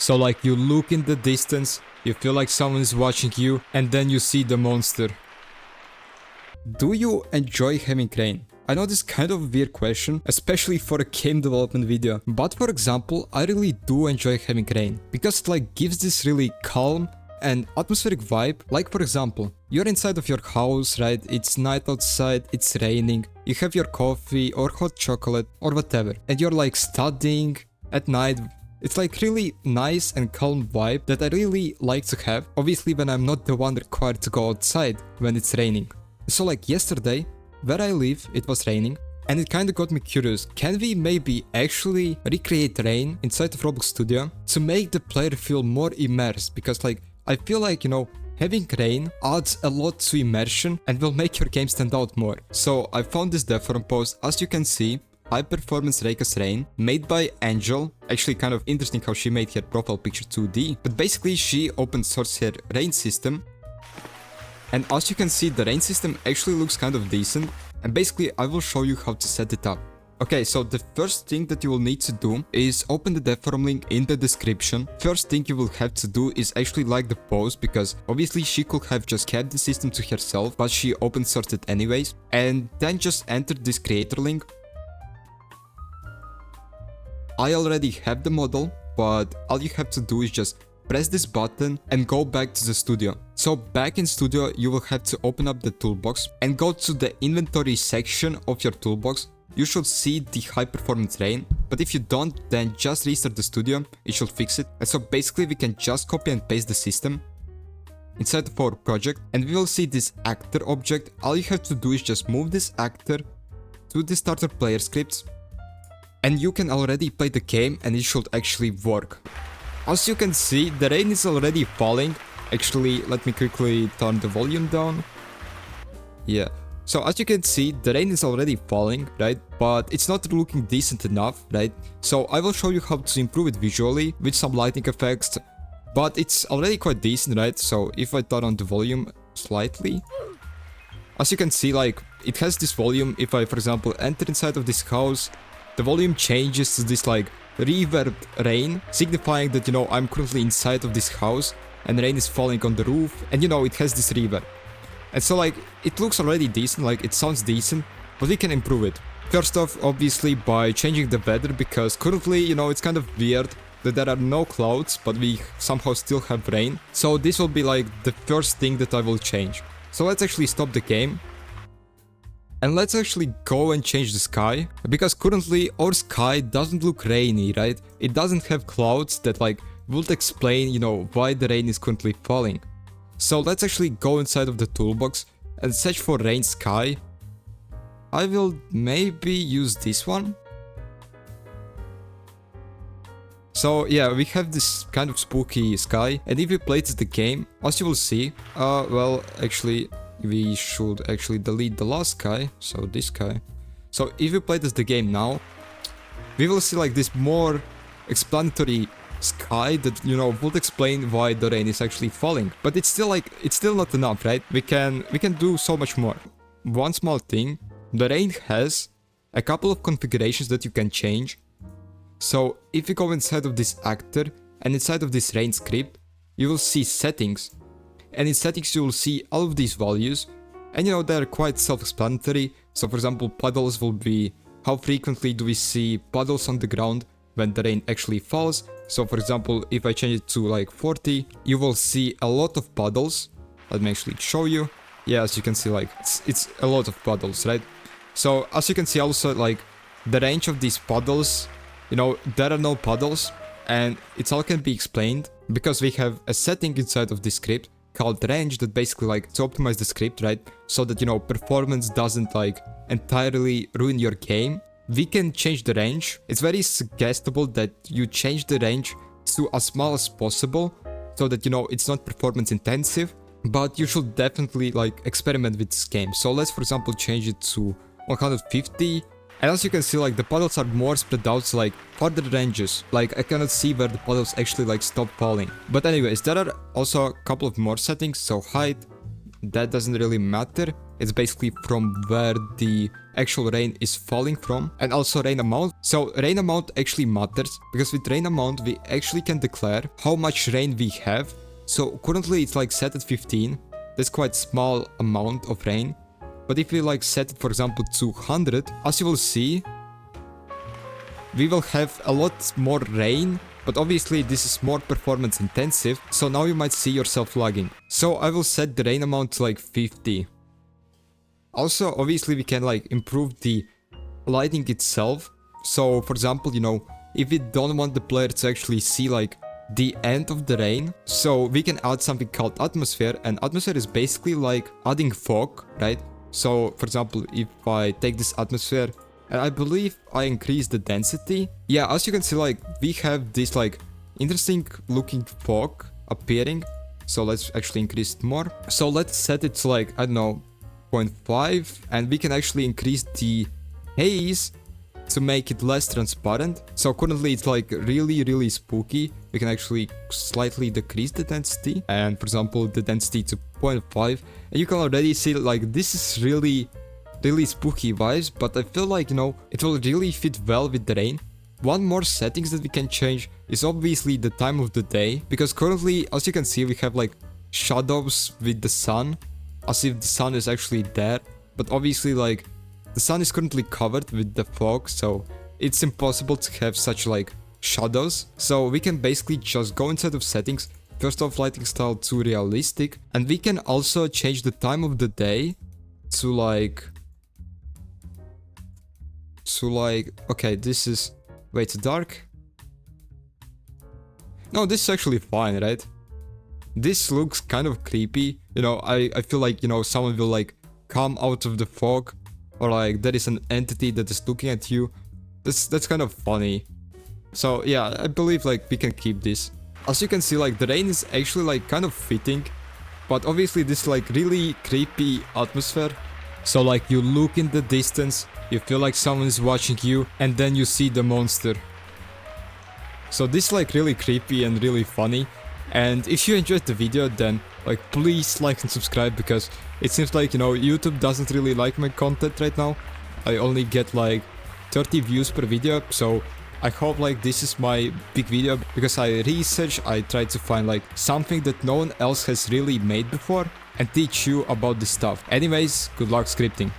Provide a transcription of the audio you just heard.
So like you look in the distance, you feel like someone is watching you, and then you see the monster. Do you enjoy having rain? I know this is kind of a weird question, especially for a game development video, but for example, I really do enjoy having rain, because it like gives this really calm and atmospheric vibe. Like for example, you're inside of your house, right? It's night outside, it's raining, you have your coffee or hot chocolate or whatever, and you're like studying at night. It's like really nice and calm vibe that I really like to have, obviously when I'm not the one required to go outside when it's raining. So like yesterday, where I live, it was raining, and it kinda got me curious, can we maybe actually recreate rain inside of Roblox Studio to make the player feel more immersed? Because like, I feel like, you know, having rain adds a lot to immersion and will make your game stand out more. So I found this dev forum post, as you can see, high performance Reika's rain, made by Angel. Actually kind of interesting how she made her profile picture 2D, but basically she open sourced her rain system. And as you can see, the rain system actually looks kind of decent, and basically I will show you how to set it up. Okay, so the first thing that you will need to do is open the dev forum link in the description. First thing you will have to do is actually like the post, because obviously she could have just kept the system to herself, but she open sourced it anyways. And then just enter this creator link. I already have the model, but all you have to do is just press this button and go back to the studio. So back in studio, you will have to open up the toolbox and go to the inventory section of your toolbox. You should see the high performance rain, but if you don't, then just restart the studio, it should fix it. And so basically we can just copy and paste the system inside of our project, and we will see this actor object. All you have to do is just move this actor to the starter player scripts, and you can already play the game and it should actually work. As you can see, the rain is already falling. Actually, let me quickly turn the volume down. Yeah. So as you can see, the rain is already falling, right? But it's not looking decent enough, right? So I will show you how to improve it visually with some lighting effects. But it's already quite decent, right? So if I turn on the volume slightly, as you can see, like, it has this volume. If I, for example, enter inside of this house, the volume changes to this like reverb rain, signifying that, you know, I'm currently inside of this house and rain is falling on the roof, and you know, it has this reverb. And so like, it looks already decent, like it sounds decent, but we can improve it. First off, obviously by changing the weather, because currently, you know, it's kind of weird that there are no clouds, but we somehow still have rain. So this will be like the first thing that I will change. So let's actually stop the game. And let's actually go and change the sky, because currently our sky doesn't look rainy, right? It doesn't have clouds that like would explain, you know, why the rain is currently falling. So let's actually go inside of the toolbox and search for rain sky. I will maybe use this one. So yeah, we have this kind of spooky sky, and if we play the game, as you will see, well, actually, we should actually delete the last sky, so this sky. So if we play the game now, we will see like this more explanatory sky that, you know, would explain why the rain is actually falling. But it's still like, it's still not enough, right? We can do so much more. One small thing, the rain has a couple of configurations that you can change. So if you go inside of this actor and inside of this rain script, you will see settings. And in settings you will see all of these values, and you know, they're quite self-explanatory. So for example, puddles will be how frequently do we see puddles on the ground when the rain actually falls. So for example, if I change it to like 40, you will see a lot of puddles. Let me actually show you. Yeah, as you can see, like it's a lot of puddles, right? So as you can see also, like the range of these puddles, you know, there are no puddles, and it's all can be explained because we have a setting inside of this script called range that basically like to optimize the script, right? So that, you know, performance doesn't like entirely ruin your game. We can change the range. It's very suggestible that you change the range to as small as possible so that, you know, it's not performance intensive, but you should definitely like experiment with this game. So let's for example change it to 150. And as you can see, like the puddles are more spread out, so like further ranges, like I cannot see where the puddles actually like stop falling. But anyways, there are also a couple of more settings. So height, that doesn't really matter. It's basically from where the actual rain is falling from, and also rain amount. So rain amount actually matters, because with rain amount we actually can declare how much rain we have. So currently it's like set at 15. That's quite small amount of rain. But if we like set it, for example, to 100, as you will see, we will have a lot more rain. But obviously this is more performance intensive, so now you might see yourself lagging. So I will set the rain amount to like 50. Also, obviously we can like improve the lighting itself. So for example, you know, if we don't want the player to actually see like the end of the rain, so we can add something called atmosphere, and atmosphere is basically like adding fog, right? So for example, if I take this atmosphere and I believe I increase the density, yeah, as you can see, like we have this like interesting looking fog appearing. So let's actually increase it more. So let's set it to like, I don't know, 0.5, and we can actually increase the haze to make it less transparent. So currently it's like really spooky. We can actually slightly decrease the density, and for example the density to 0.5, and you can already see like this is really spooky vibes, but I feel like, you know, it will really fit well with the rain. One more settings that we can change is obviously the time of the day, because currently, as you can see, we have like shadows with the sun, as if the sun is actually there, but obviously like the sun is currently covered with the fog, so it's impossible to have such like shadows. So we can basically just go inside of settings, first off lighting style to realistic, and we can also change the time of the day to like, okay, this is way too dark. No, this is actually fine, right? This looks kind of creepy. You know, I feel like, you know, someone will like come out of the fog, or like there is an entity that is looking at you. That's kind of funny. So yeah, I believe like we can keep this. As you can see, like the rain is actually like kind of fitting, but obviously this like really creepy atmosphere. So like you look in the distance, you feel like someone is watching you, and then you see the monster. So this is like really creepy and really funny. And if you enjoyed the video, then like please like and subscribe, because it seems like, you know, YouTube doesn't really like my content right now. I only get like 30 views per video, so I hope like this is my big video, because I try to find like something that no one else has really made before and teach you about this stuff. Anyways, good luck scripting.